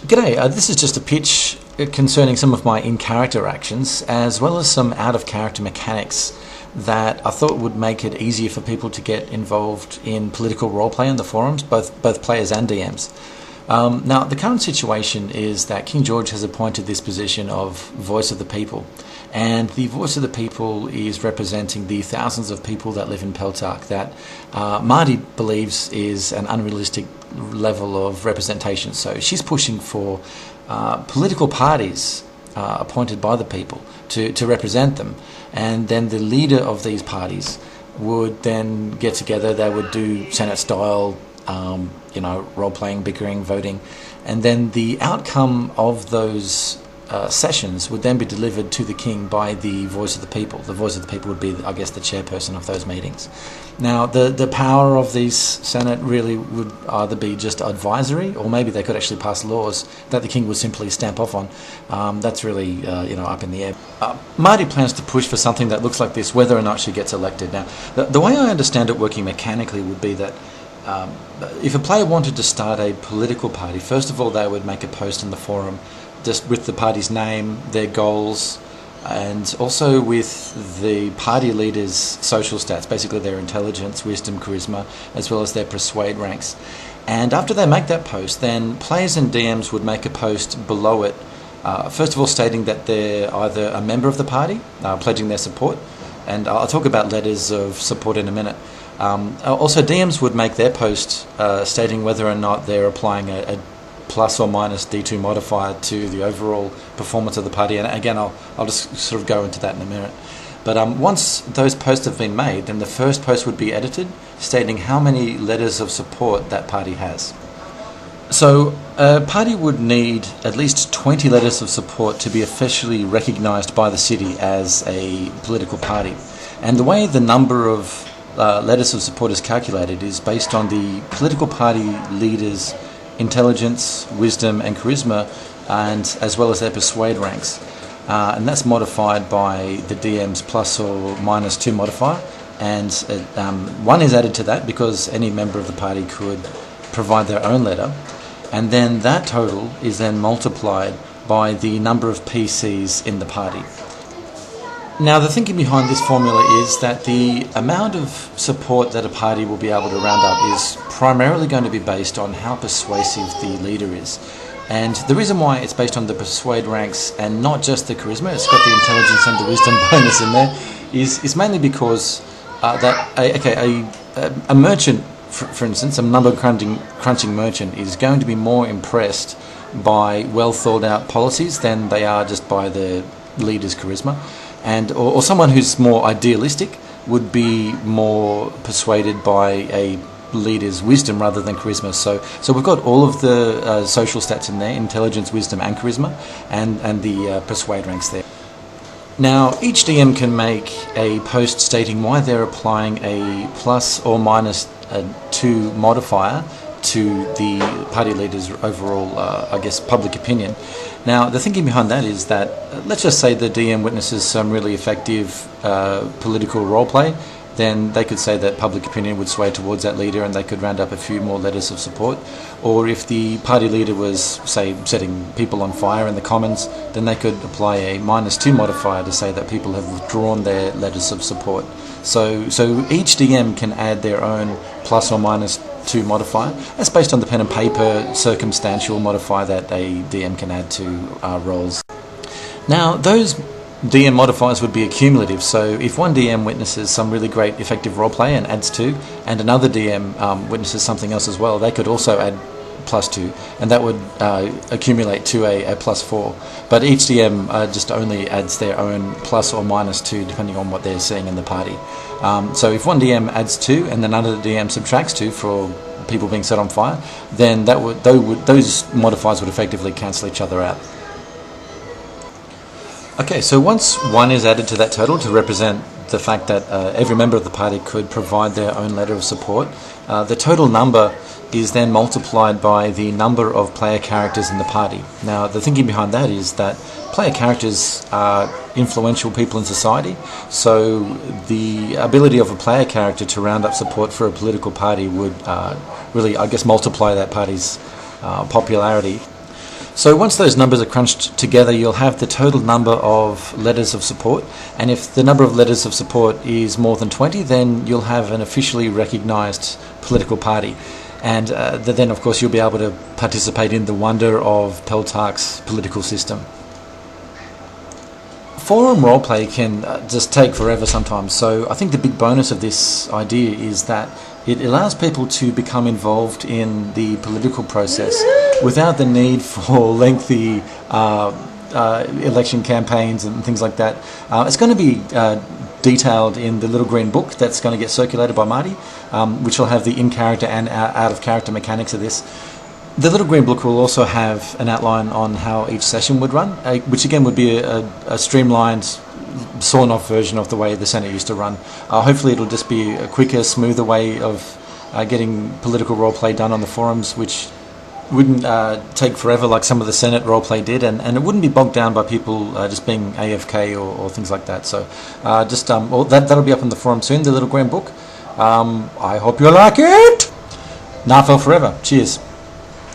G'day, this is just a pitch concerning some of my in-character actions as well as some out-of-character mechanics that I thought would make it easier for people to get involved in political roleplay on the forums, both players and DMs. Now, the current situation is that King George has appointed this position of Voice of the People, and the Voice of the People is representing the thousands of people that live in Peltarch that Marty believes is an unrealistic level of representation. So she's pushing for political parties appointed by the people to represent them, and then the leader of these parties would then get together. They would do Senate style role-playing, bickering, voting, and then the outcome of those sessions would then be delivered to the king by the Voice of the People. The Voice of the People would be, I guess, the chairperson of those meetings. Now, the power of these Senate really would either be just advisory, or maybe they could actually pass laws that the king would simply stamp off on. That's really, up in the air. Marty plans to push for something that looks like this, whether or not she gets elected. Now, the way I understand it working mechanically would be that if a player wanted to start a political party, first of all, they would make a post in the forum just with the party's name, their goals, and also with the party leaders' social stats, basically their intelligence, wisdom, charisma, as well as their persuade ranks. And after they make that post, then players and DMs would make a post below it, first of all stating that they're either a member of the party, pledging their support, and I'll talk about letters of support in a minute. Also, DMs would make their post stating whether or not they're applying a plus or minus D2 modifier to the overall performance of the party. And again, I'll just sort of go into that in a minute. But once those posts have been made, then the first post would be edited, stating how many letters of support that party has. So a party would need at least 20 letters of support to be officially recognised by the city as a political party. And the way the number of letters of support is calculated is based on the political party leaders' intelligence, wisdom and charisma, and as well as their persuade ranks. And that's modified by the DM's plus or minus 2 modifier, and 1 is added to that because any member of the party could provide their own letter, and then that total is then multiplied by the number of PCs in the party. Now, the thinking behind this formula is that the amount of support that a party will be able to round up is primarily going to be based on how persuasive the leader is. And the reason why it's based on the persuade ranks and not just the charisma, it's got the intelligence and the wisdom bonus in there, is mainly because a merchant, for instance, a number crunching merchant is going to be more impressed by well thought out policies than they are just by the leader's charisma. And or someone who's more idealistic would be more persuaded by a leader's wisdom rather than charisma. So we've got all of the social stats in there, intelligence, wisdom and charisma, and the persuade ranks there. Now, each DM can make a post stating why they're applying a plus or minus 2 modifier to the party leader's overall, public opinion. Now, the thinking behind that is that, let's just say the DM witnesses some really effective political roleplay, then they could say that public opinion would sway towards that leader and they could round up a few more letters of support. Or if the party leader was, say, setting people on fire in the Commons, then they could apply a minus 2 modifier to say that people have withdrawn their letters of support. So each DM can add their own plus or minus 2 modifier. That's based on the pen and paper circumstantial modifier that a DM can add to rolls. Now, those DM modifiers would be accumulative, so if one DM witnesses some really great effective roleplay and adds 2, and another DM witnesses something else as well, they could also add plus 2, and that would accumulate to a plus 4. But each DM just only adds their own plus or minus 2 depending on what they're seeing in the party. So if one DM adds 2 and then another DM subtracts 2 for people being set on fire, then those modifiers would effectively cancel each other out. Okay, so once 1 is added to that total to represent the fact that every member of the party could provide their own letter of support, the total number is then multiplied by the number of player characters in the party. Now, the thinking behind that is that player characters are influential people in society, so the ability of a player character to round up support for a political party would really, multiply that party's popularity. So once those numbers are crunched together, you'll have the total number of letters of support, and if the number of letters of support is more than 20, then you'll have an officially recognised political party. And then, of course, you'll be able to participate in the wonder of Peltarch's political system. Forum roleplay can just take forever sometimes, so I think the big bonus of this idea is that it allows people to become involved in the political process without the need for lengthy election campaigns and things like that. It's going to be detailed in the little green book that's going to get circulated by Marty, which will have the in-character and out-of-character mechanics of this. The little green book will also have an outline on how each session would run, which again would be a streamlined, sawn-off version of the way the Senate used to run. Hopefully it'll just be a quicker, smoother way of getting political roleplay done on the forums, which wouldn't take forever like some of the Senate roleplay did, and it wouldn't be bogged down by people just being AFK or things like that. So that'll be up on the forum soon, the little green book. I hope you like it! Narfell forever. Cheers.